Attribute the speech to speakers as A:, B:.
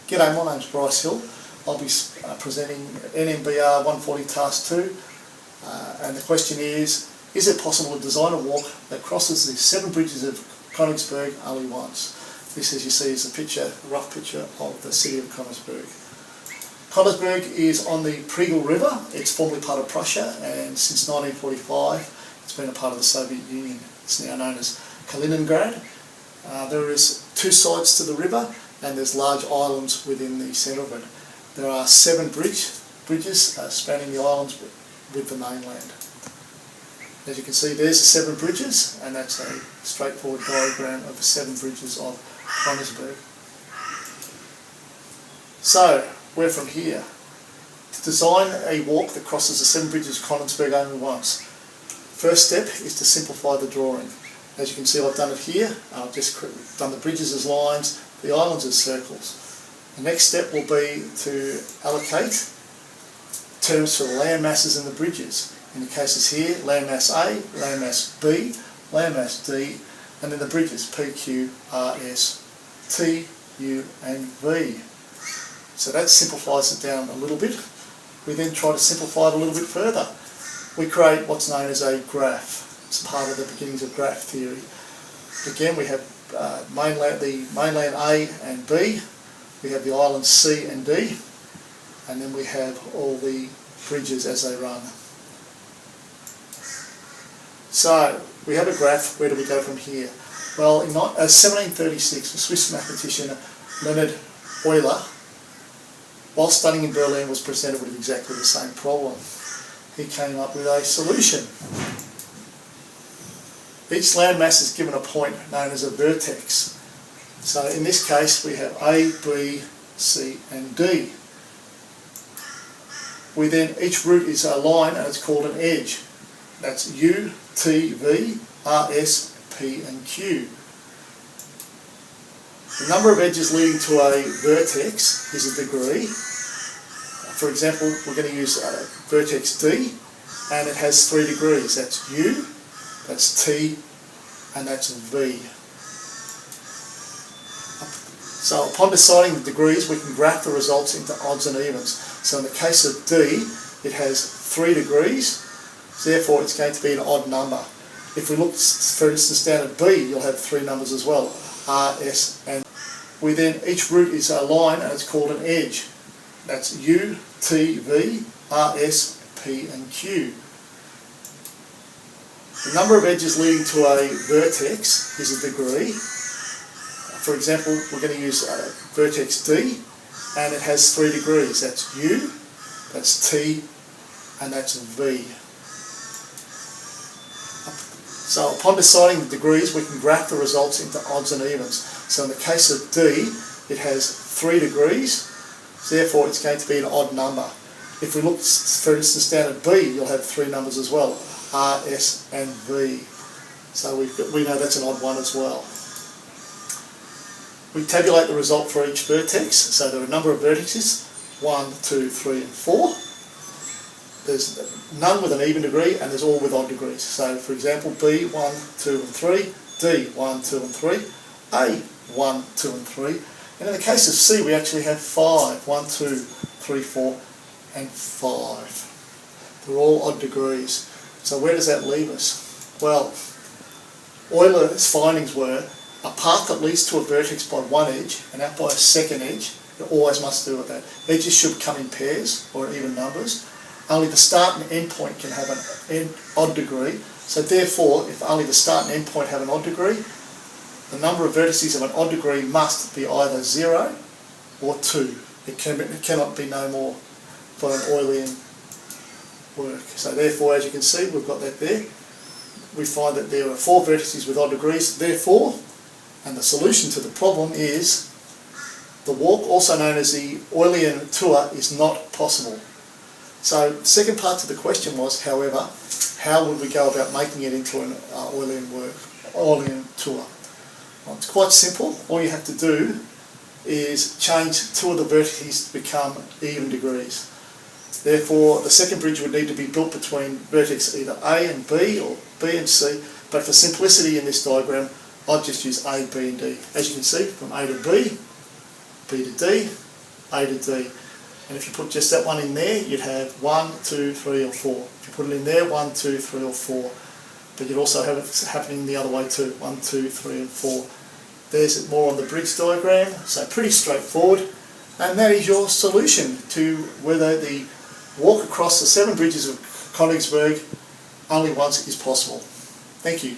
A: G'day, my name's Bryce Hill. I'll be presenting NMBR 140 Task 2 and the question is it possible to design a walk that crosses the 7 bridges of Konisberg only once? This, as you see, is a rough picture of the city of Konisberg. Konisberg is on the Pregel River. It's formerly part of Prussia, and since 1945 it's been a part of the Soviet Union. It's now known as Kaliningrad. There is 2 sides to the river, and there's large islands within the centre of it. There are 7 bridges spanning the islands with the mainland. As you can see, there's the 7 bridges, and that's a straightforward diagram of the 7 bridges of Konisberg. So, where from here? To design a walk that crosses the 7 bridges of Konisberg only once. First step is to simplify the drawing. As you can see, I've done it here. I've just done the bridges as lines, the islands as circles. The next step will be to allocate terms for the land masses and the bridges. In the cases here, landmass A, landmass B, landmass D, and then the bridges P, Q, R, S, T, U and V. So that simplifies it down a little bit. We then try to simplify it a little bit further. We create what's known as a graph. It's part of the beginnings of graph theory. Again, we have the mainland A and B, we have the islands C and D, and then we have all the bridges as they run. So, we have a graph. Where do we go from here? Well, in 1736, the Swiss mathematician Leonhard Euler, while studying in Berlin, was presented with exactly the same problem. He came up with a solution. Each landmass is given a point known as a vertex. So in this case we have A, B, C and D. Each route is a line and it's called an edge. That's U, T, V, R, S, P and Q. The number of edges leading to a vertex is a degree. For example, we're going to use vertex D, and it has 3 degrees. That's U, that's T, and that's V. So upon deciding the degrees, we can graph the results into odds and evens. So in the case of D, it has 3 degrees, therefore it's going to be an odd number. If we look, for instance, down at B, you'll have 3 numbers as well, R, S, and each route is a line and it's called an edge. That's U, T, V, R, S, P and Q. The number of edges leading to a vertex is a degree. For example, we're going to use vertex D, and it has 3 degrees. That's U, that's T, and that's V. So upon deciding the degrees, we can graph the results into odds and evens. So in the case of D, it has 3 degrees, therefore it's going to be an odd number. If we look, for instance, down at B, you'll have 3 numbers as well, R, S and V. So we know that's an odd one as well. We tabulate the result for each vertex. So there are a number of vertices, 1, 2, 3 and 4. There's none with an even degree and there's all with odd degrees. So for example, B, 1, 2 and 3, D, 1, 2 and 3, A, 1, 2 and 3. And in the case of C, we actually have 5, 1, 2, 3, 4 and 5. They're all odd degrees. So where does that leave us? Well, Euler's findings were a path that leads to a vertex by one edge and out by a second edge. It always must do with that. Edges should come in pairs or even numbers. Only the start and end point can have an odd degree. So therefore, if only the start and end point have an odd degree, the number of vertices of an odd degree must be either 0 or 2. It cannot be no more for an Eulean work. So therefore, as you can see, we've got that there. We find that there are 4 vertices with odd degrees. Therefore, and the solution to the problem is the walk, also known as the Eulean tour, is not possible. So the second part to the question was, however, how would we go about making it into an Eulean tour? Well, it's quite simple. All you have to do is change 2 of the vertices to become even degrees. Therefore, the second bridge would need to be built between vertex either A and B or B and C, but for simplicity in this diagram, I've just used A, B and D. As you can see, from A to B, B to D, A to D. And if you put just that one in there, you'd have 1, 2, 3 or 4. If you put it in there, 1, 2, 3 or 4. But you'd also have it happening the other way too, 1, 2, 3 and 4. There's it more on the bridge diagram, so pretty straightforward. And that is your solution to whether the walk across the 7 bridges of Konisberg only once is possible. Thank you.